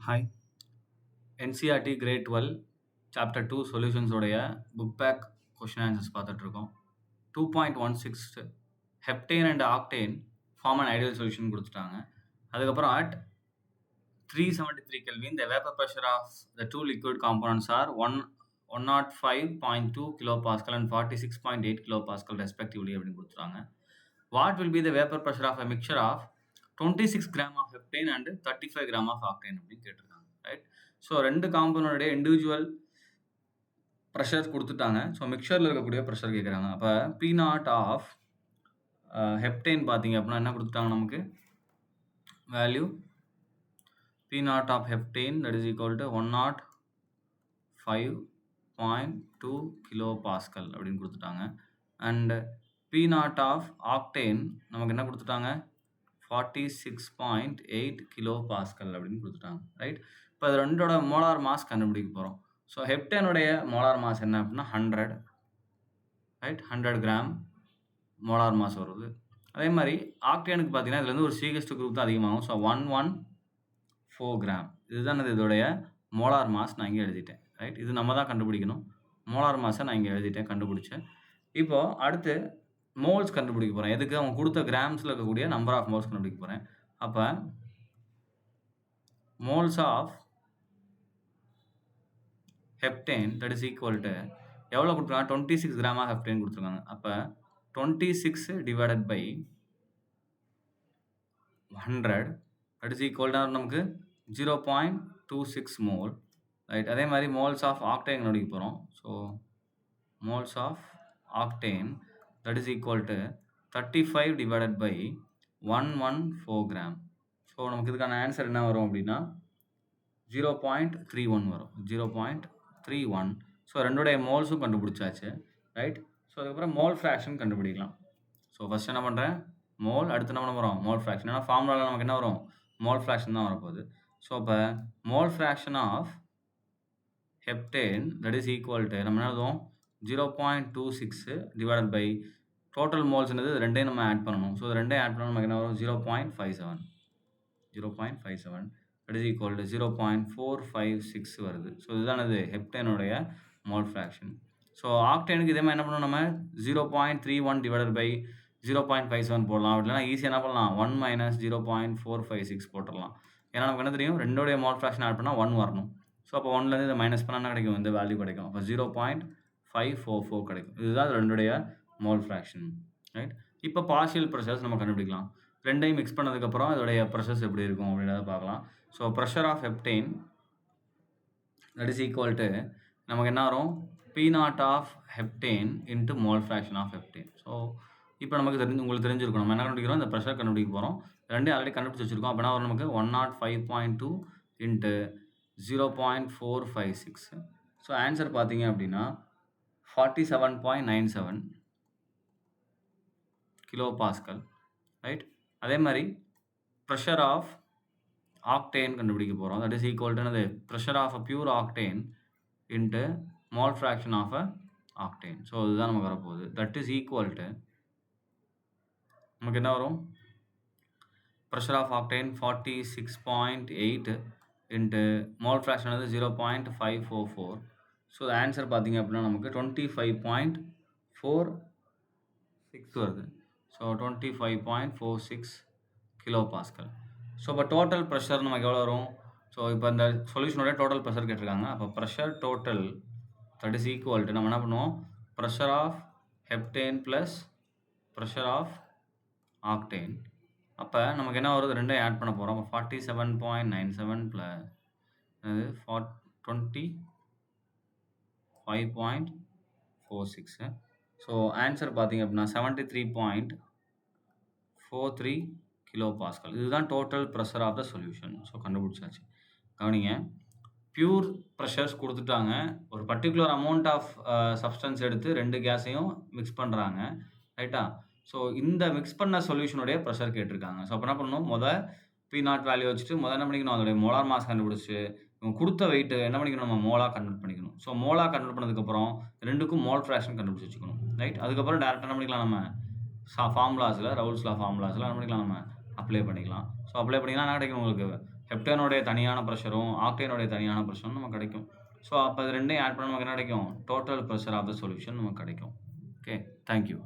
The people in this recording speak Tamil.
Hi. NCERT grade 12 chapter 2 solutions உடைய புக் பேக் கொஸ்டின் ஆன்சர்ஸ் பார்த்துட்ருக்கோம். 2.16 heptane and octane form an ideal solution கொடுத்துட்டாங்க. அதுக்கப்புறம் at 373 Kelvin the vapor pressure of the two liquid components are 105.2 kilopascal and 46.8 kilopascal respectively அப்படின்னு கொடுத்துட்டாங்க. What will be the vapor pressure of a mixture of 26 gram of heptane and 35 gram of octane அப்படின்னு கேட்டிருக்காங்க. ரைட். ஸோ ரெண்டு காம்பனோடைய இண்டிவிஜுவல் ப்ரெஷர் கொடுத்துட்டாங்க. ஸோ மிக்சரில் இருக்கக்கூடிய ப்ரெஷர் கேட்குறாங்க. அப்போ பி நாட் ஆஃப் ஹெப்டேன் பார்த்தீங்க அப்படின்னா என்ன கொடுத்துட்டாங்க நமக்கு value P naught of heptane that is equal to 105.2 kilopascal அப்படின்னு கொடுத்துட்டாங்க. And P naught of octane நமக்கு என்ன கொடுத்துட்டாங்க 46.8 kilopascal அப்படின்னு கொடுத்துட்டாங்க. ரைட். இப்போ அது ரெண்டோட மோலார் மாஸ் கண்டுபிடிக்க போகிறோம். ஸோ ஹெப்டேனுடைய மோலார் மாஸ் என்ன அப்படின்னா 100, ரைட், 100 கிராம் மோலார் மாஸ் வருது. அதே மாதிரி ஆக்டேனுக்கு பார்த்தீங்கன்னா இதுலேருந்து ஒரு CH2 குரூப் தான் அதிகமாகும். ஸோ 114 கிராம் இதுதான் இதோடைய மோலார் மாஸ். நான் இங்கே எழுதிட்டேன். ரைட். இது நம்ம தான் கண்டுபிடிக்கணும். மோலார் மாஸை நான் இங்கே எழுதிட்டேன், கண்டுபிடிச்சேன். இப்போது அடுத்து மோல்ஸ் கண்டுபிடிக்க போகிறேன். எதுக்கு அவங்க கொடுத்த கிராம்ஸில் இருக்கக்கூடிய நம்பர் ஆஃப் மோல்ஸ் கண்டுபிடிக்க போகிறேன். அப்போ moles of heptane that is equal to எவ்வளோ கொடுத்துருக்காங்க 26 கிராம் ஆஃப் ஹெப்டேன் கொடுத்துருக்காங்க. அப்போ 26 divided by 100 that is equal to நமக்கு 0.26 மோல். ரைட். அதே மாதிரி மோல்ஸ் ஆஃப் ஆக்டேன் கண்டுபிடிக்க போகிறோம். So moles of octane that is equal to 35 divided by 114 gram. So நமக்கு இதுக்கான ஆன்சர் என்ன வரும் அப்படின்னா 0.31 வரும். 0.31. ஸோ ரெண்டுடைய மோல்ஸும் கண்டுபிடிச்சாச்சு. ரைட். ஸோ அதுக்கப்புறம் மோல் ஃப்ராக்ஷன் கண்டுபிடிக்கலாம். ஸோ ஃபஸ்ட் என்ன பண்ணுறேன் மோல், அடுத்து என்ன பண்ண போகிறோம் மோல் ஃப்ராக்ஷன். ஏன்னா ஃபார்முலாவில் நமக்கு என்ன வரும் மோல் ஃப்ராக்ஷன் தான் வரப்போகுது. ஸோ அப்போ mole fraction of heptane that is equal to நம்ம என்ன எழுதுவோம் 0.26 டிவைடட் பை டோட்டல் மோல்ஸ்ன்றது ரெண்டையும் நம்ம ஆட் பண்ணணும். ஸோ ரெண்டையும் ஆட் பண்ணால் நமக்கு என்ன வரும் 0.57 தட் இஸ் ஈக்குவல் டு 0.456 வருது. ஸோ இதுதான் இது ஹெப்டேனுடைய மோல் ஃப்ராக்ஷன். ஸோ ஆக்டேனுக்கு இதே மாதிரி என்ன பண்ணணும் நம்ம 0.31 டிவைடட் பை 0.57 போடலாம். அப்படின்னா ஈஸியாக என்ன பண்ணலாம் 1 மைனஸ் 0.456 போட்டுடலாம். ஏன்னா நமக்கு என்ன தெரியும் ரெண்டோடைய மோல் ஃப்ராக்ஷன் ஆட் பண்ணால் 1 வரணும். ஸோ அப்போ 1லேருந்து இதை மைனஸ் பண்ணால் என்ன கிடைக்கும் இந்த வேல்யூ கிடைக்கும். அப்போ 0.544 கிடைக்கும். இதுதான் ரெண்டுடைய மோல் ஃப்ராக்ஷன். ரைட். இப்போ பார்ஷியல் ப்ரெஷர்ஸ் நம்ம கண்டுபிடிக்கலாம். ரெண்டையும் மிக்ஸ் பண்ணதுக்கப்புறம் இதோடைய ப்ரெஷர்ஸ் எப்படி இருக்கும் அப்படின்றத பார்க்கலாம். So pressure of heptane that is equal to நமக்கு என்ன வரும் P naught of heptane into mole fraction of heptane. So இப்போ நமக்கு உங்களுக்கு தெரிஞ்சிருக்கும் நம்ம என்ன கண்டுபிடிக்கிறோம் இந்த ப்ரெஷர் கண்டுபிடிக்க போகிறோம். ரெண்டையும் ஆல்ரெடி கண்டுபிடிச்சி வச்சுருக்கோம். அப்படின்னா ஒரு நமக்கு 105.2 இன்ட்டு 0.456. ஸோ ஆன்சர் பார்த்தீங்க அப்படின்னா 47.97 kilopascal. ரைட். அதே மாதிரி ப்ரெஷர் ஆஃப் ஆக்டேன் கண்டுபிடிக்க போகிறோம். தட் இஸ் ஈக்குவல் டு என்னது pressure of a pure octane into mole fraction of a octane. So இதுதான் நமக்கு வரப்போகுது. தட் இஸ் ஈக்குவல் டு நமக்கு என்ன வரும் pressure of octane 46.8 into mole fraction வந்து 0.544. ஸோ ஆன்சர் பார்த்தீங்க அப்படின்னா நமக்கு 25.46 வருது. So 25.46 kilopascal. ஸோ இப்போ டோட்டல் ப்ரெஷர் நமக்கு எவ்வளோ வரும். ஸோ இப்போ இந்த சொல்யூஷனோட டோட்டல் ப்ரெஷர் கேட்டிருக்காங்க. அப்போ pressure total that is equal to நம்ம என்ன பண்ணுவோம் pressure of heptane plus pressure of octane. அப்போ நமக்கு என்ன வருது ரெண்டையும் ஆட் பண்ண போகிறோம். அப்போ 47.97 ப்ளஸ் 25.46. ஸோ ஆன்சர் பார்த்தீங்க அப்படின்னா 73.43 kilopascal. இதுதான் total pressure of the solution. So கண்டுபிடிச்சாச்சு. கவனிங்க பியூர் ப்ரெஷர்ஸ் கொடுத்துட்டாங்க. ஒரு பர்டிகுலர் அமௌண்ட் ஆஃப் சப்ஸ்டன்ஸ் எடுத்து ரெண்டு கேஸையும் மிக்ஸ் பண்ணுறாங்க. ரைட்டா. ஸோ இந்த மிக்ஸ் பண்ண சொல்யூஷனுடைய ப்ரெஷர் கேட்டிருக்காங்க. ஸோ அப்போ என்ன பண்ணணும் P நாட் வேல்யூ வச்சுட்டு என்ன பண்ணிக்கணும் அதோடைய மோலார் மாஸ் கண்டுபிடிச்சி இவங்க கொடுத்த வெயிட் என்ன பண்ணிக்கணும் நம்ம மோலாக கன்வெர்ட் பண்ணிக்கணும். ஸோ மோலாக கன்வெர்ட் பண்ணதுக்கப்புறம் ரெண்டுக்கும் மோல் ஃப்ராக்ஷன் கண்டுபிடிச்சி வச்சுக்கணும். ரைட். அதுக்கப்புறம் டேரெக்டாக என்ன பண்ணிக்கலாம் நம்ம ஃபார்முலாஸில் ரவுல்ஸ்லா ஃபார்முலாஸில் என்ன பண்ணிக்கலாம் நம்ம அப்ளை பண்ணிக்கலாம். ஸோ அப்ளை பண்ணிங்கன்னா என்ன கிடைக்கும் உங்களுக்கு ஹெப்டேனுடைய தனியான பிரஷரும், ஆக்டேனுடைய தனியான பிரஷரும் நமக்கு கிடைக்கும். ஸோ, அப்ப இது 2யும் ஆட் பண்ணா நமக்கு என்ன கிடைக்கும்? Total pressure of the solution நமக்கு கிடைக்கும். ஓகே. Thank you.